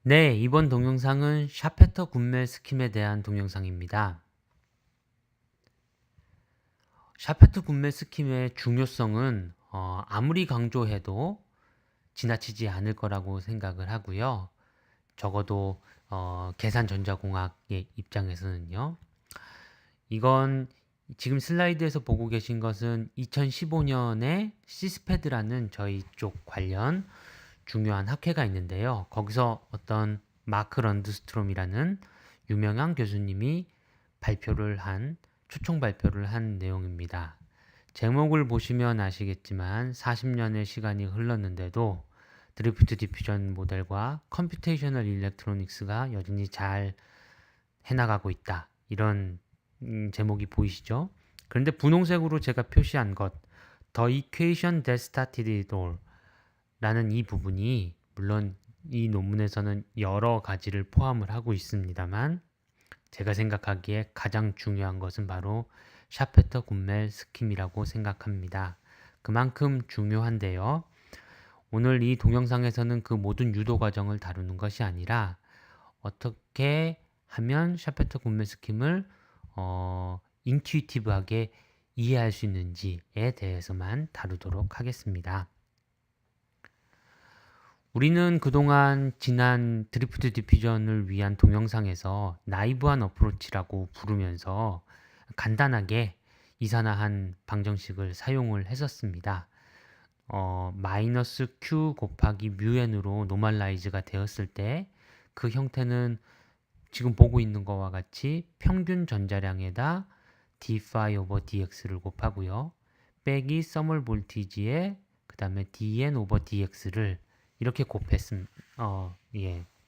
네, 이번 동영상은 샤페터 군멜 스킴에 대한 동영상입니다. 샤페터 군멜 스킴의 중요성은 아무리 강조해도 지나치지 않을 거라고 생각을 하고요. 적어도 계산전자공학의 입장에서는요. 이건 지금 슬라이드에서 보고 계신 것은 2015년에 시스패드라는 저희 쪽 관련 중요한 학회가 있는데요. 거기서 어떤 마크 런드스트롬이라는 유명한 교수님이 초청 발표를 한 내용입니다. 제목을 보시면 아시겠지만 40년의 시간이 흘렀는데도 드리프트 디퓨전 모델과 컴퓨테이셔널 일렉트로닉스가 여전히 잘 해나가고 있다. 이런 제목이 보이시죠? 그런데 분홍색으로 제가 표시한 것 The equation that started it all 라는 이 부분이 물론 이 논문에서는 여러 가지를 포함을 하고 있습니다만 제가 생각하기에 가장 중요한 것은 바로 샤페터 군멜 스킴이라고 생각합니다. 그만큼 중요한데요. 오늘 이 동영상에서는 그 모든 유도 과정을 다루는 것이 아니라 어떻게 하면 샤페터 군멜 스킴을 인투이티브하게 이해할 수 있는지에 대해서만 다루도록 하겠습니다. 우리는 그동안 지난 드리프트 디퓨전을 위한 동영상에서 나이브한 어프로치라고 부르면서 간단하게 이산화한 방정식을 사용을 했었습니다. 마이너스 q 곱하기 뮤n으로 노멀라이즈가 되었을 때 그 형태는 지금 보고 있는 것과 같이 평균 전자량에다 d5 over dx를 곱하고요. 빼기 서멀 볼티지에 그 다음에 dn over dx를 이렇게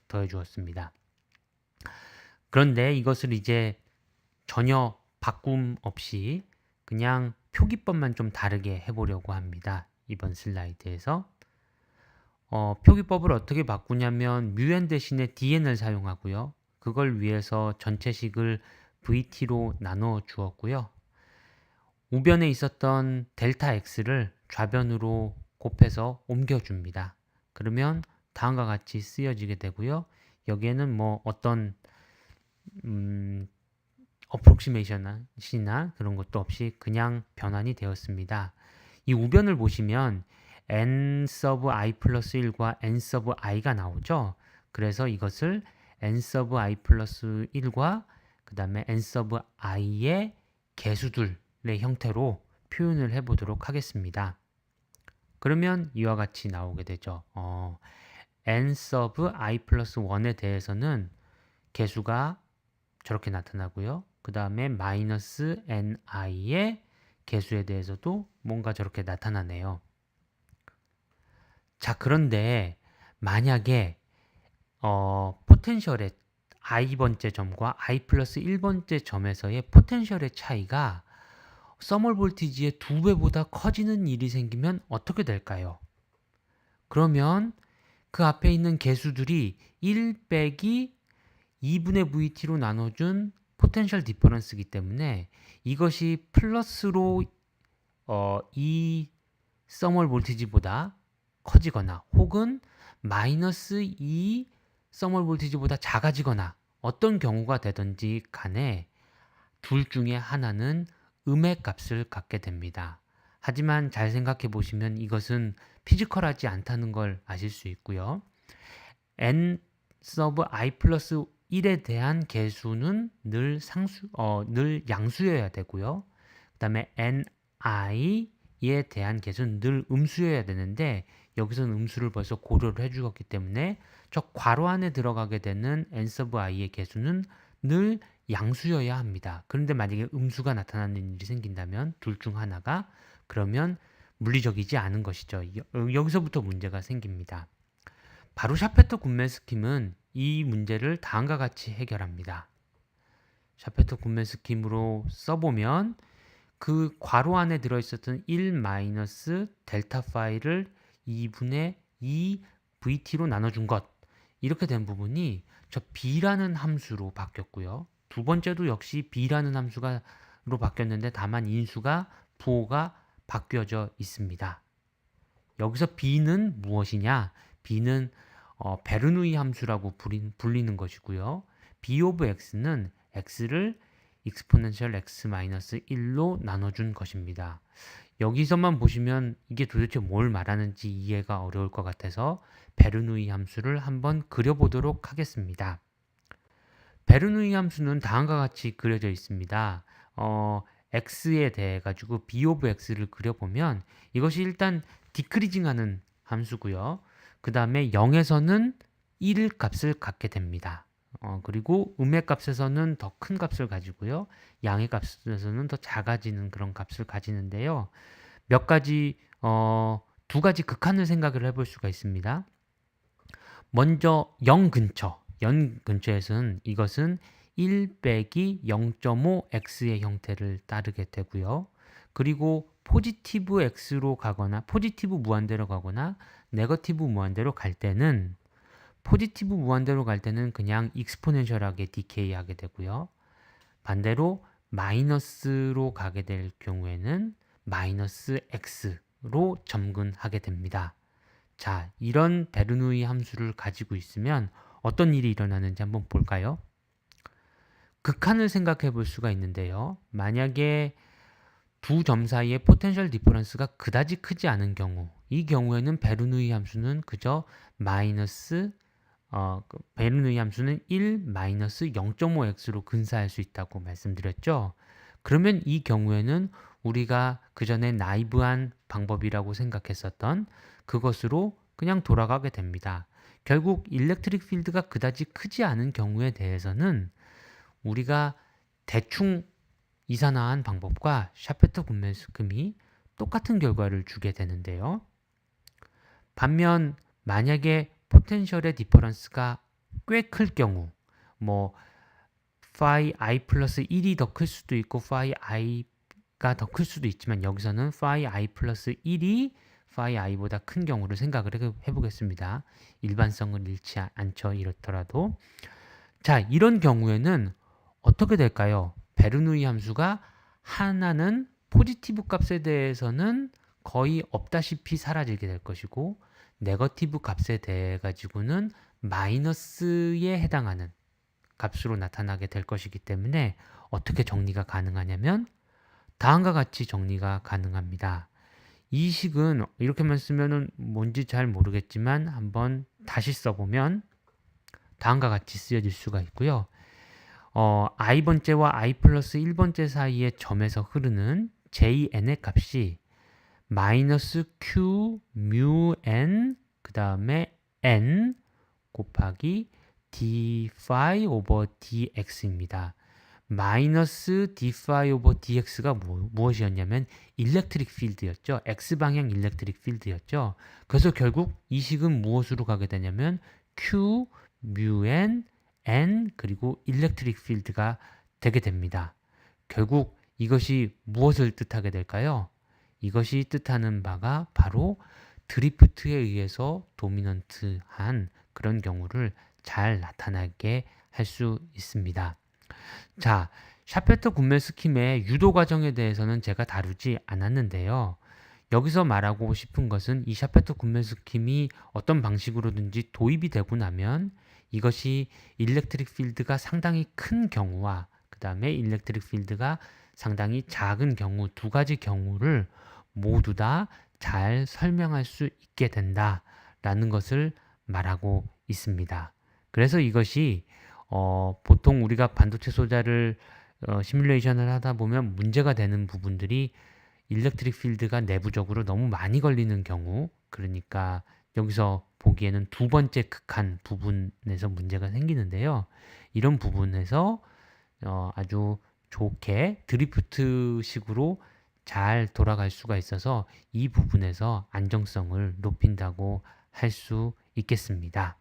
더해 주었습니다. 그런데 이것을 이제 전혀 바꿈 없이 그냥 표기법만 좀 다르게 해보려고 합니다. 이번 슬라이드에서 표기법을 어떻게 바꾸냐면 뮤n 대신에 dn을 사용하고요. 그걸 위해서 전체식을 vt로 나눠 주었고요. 우변에 있었던 델타 x를 좌변으로 곱해서 옮겨줍니다. 그러면 다음과 같이 쓰여지게 되고요. 여기에는 뭐 어떤 어프록시메이션이나 그런 것도 없이 그냥 변환이 되었습니다. 이 우변을 보시면 n 서브 i 플러스 1과 n 서브 i가 나오죠. 그래서 이것을 n 서브 i 플러스 1과 그 다음에 n 서브 i의 개수들의 형태로 표현을 해보도록 하겠습니다. 그러면 이와 같이 나오게 되죠. n 서브 i 플러스 1에 대해서는 개수가 저렇게 나타나고요. 그 다음에 마이너스 ni의 개수에 대해서도 뭔가 저렇게 나타나네요. 자, 그런데 만약에 포텐셜의 i번째 점과 i 플러스 1번째 점에서의 포텐셜의 차이가 서멀 볼티지의 2배보다 커지는 일이 생기면 어떻게 될까요? 그러면 그 앞에 있는 개수들이 1 빼기 2분의 VT로 나눠준 포텐셜 디퍼런스이기 때문에 이것이 플러스로 이 서멀 볼티지보다 커지거나 혹은 마이너스 2 서멀 볼티지보다 작아지거나 어떤 경우가 되든지 간에 둘 중에 하나는 음의 값을 갖게 됩니다. 하지만 잘 생각해 보시면 이것은 피지컬하지 않다는 걸 아실 수 있고요. n 서브 i 플러스 1에 대한 개수는 늘 양수여야 되고요. 그 다음에 ni에 대한 개수는 늘 음수여야 되는데 여기서는 음수를 벌써 고려를 해주었기 때문에 저 괄호 안에 들어가게 되는 n 서브 i의 개수는 늘 양수여야 합니다. 그런데 만약에 음수가 나타나는 일이 생긴다면 둘 중 하나가 그러면 물리적이지 않은 것이죠. 여기서부터 문제가 생깁니다. 바로 샤페터 군멜 스킴은 이 문제를 다음과 같이 해결합니다. 샤페터 군멜 스킴으로 써보면 그 괄호 안에 들어있었던 1 마이너스 델타 파이를 2분의 2 vt로 나눠준 것 이렇게 된 부분이 저 b라는 함수로 바뀌었고요. 두 번째도 역시 b라는 함수로 바뀌었는데 다만 인수가 부호가 바뀌어져 있습니다. 여기서 b는 무엇이냐? b는 베르누이 함수라고 불리는 것이고요. b of x는 x를 exponential x-1로 나눠준 것입니다. 여기서만 보시면 이게 도대체 뭘 말하는지 이해가 어려울 것 같아서 베르누이 함수를 한번 그려보도록 하겠습니다. 베르누이 함수는 다음과 같이 그려져 있습니다. x에 대해 가지고 b of x를 그려보면 이것이 일단 디크리징하는 함수고요. 그 다음에 0에서는 1 값을 갖게 됩니다. 그리고 음의 값에서는 더 큰 값을 가지고요. 양의 값에서는 더 작아지는 그런 값을 가지는데요. 몇 가지, 두 가지 극한을 생각을 해볼 수가 있습니다. 먼저 0 근처에서는 이것은 1 빼기 0.5x의 형태를 따르게 되고요. 그리고 포지티브 x로 가거나 포지티브 무한대로 가거나 네거티브 무한대로 갈 때는 포지티브 무한대로 갈 때는 그냥 익스포넨셜하게 디케이 하게 되고요. 반대로 마이너스로 가게 될 경우에는 마이너스 x로 점근하게 됩니다. 자, 이런 베르누이 함수를 가지고 있으면 어떤 일이 일어나는지 한번 볼까요? 극한을 생각해 볼 수가 있는데요. 만약에 두 점 사이의 포텐셜 디퍼런스가 그다지 크지 않은 경우, 이 경우에는 베르누이 함수는 그저 베르누이 함수는 1 마이너스 0.5x로 근사할 수 있다고 말씀드렸죠. 그러면 이 경우에는 우리가 그 전에 나이브한 방법이라고 생각했었던 그것으로 그냥 돌아가게 됩니다. 결국 일렉트릭 필드가 그다지 크지 않은 경우에 대해서는 우리가 대충 이산화한 방법과 샤페터 분매스금이 똑같은 결과를 주게 되는데요. 반면 만약에 포텐셜의 디퍼런스가 꽤 클 경우 phi i 플러스 1이 더 클 수도 있고 phi i가 더 클 수도 있지만 여기서는 phi i 플러스 1이 phi i보다 큰 경우를 생각을 해보겠습니다. 일반성을 잃지 않죠. 이렇더라도. 자, 이런 경우에는 어떻게 될까요? 베르누이 함수가 하나는 포지티브 값에 대해서는 거의 없다시피 사라지게 될 것이고 네거티브 값에 대해 가지고는 마이너스에 해당하는 값으로 나타나게 될 것이기 때문에 어떻게 정리가 가능하냐면 다음과 같이 정리가 가능합니다. 이 식은 이렇게만 쓰면은 뭔지 잘 모르겠지만 한번 다시 써보면 다음과 같이 쓰여질 수가 있고요. i번째와 i 플러스 1번째 사이의 점에서 흐르는 jn의 값이 마이너스 q mu n 그 다음에 n 곱하기 d phi 오버 dx입니다. 마이너스 d phi 오버 dx가 무엇이었냐면 일렉트릭 필드였죠. x방향 일렉트릭 필드였죠. 그래서 결국 이 식은 무엇으로 가게 되냐면 q mu n 그리고 일렉트릭 필드가 되게 됩니다. 결국 이것이 무엇을 뜻하게 될까요? 이것이 뜻하는 바가 바로 드리프트에 의해서 도미넌트한 그런 경우를 잘 나타나게 할 수 있습니다. 자, 샤페터 군매 스킴의 유도 과정에 대해서는 제가 다루지 않았는데요. 여기서 말하고 싶은 것은 이 샤페터 군매 스킴이 어떤 방식으로든지 도입이 되고 나면 이것이 일렉트릭 필드가 상당히 큰 경우와 그 다음에 일렉트릭 필드가 상당히 작은 경우 두 가지 경우를 모두 다 잘 설명할 수 있게 된다라는 것을 말하고 있습니다. 그래서 이것이 보통 우리가 반도체 소자를 시뮬레이션을 하다 보면 문제가 되는 부분들이 일렉트릭 필드가 내부적으로 너무 많이 걸리는 경우, 그러니까 여기서 보기에는 두 번째 극한 부분에서 문제가 생기는데요. 이런 부분에서 아주 좋게 드리프트식으로 잘 돌아갈 수가 있어서 이 부분에서 안정성을 높인다고 할 수 있겠습니다.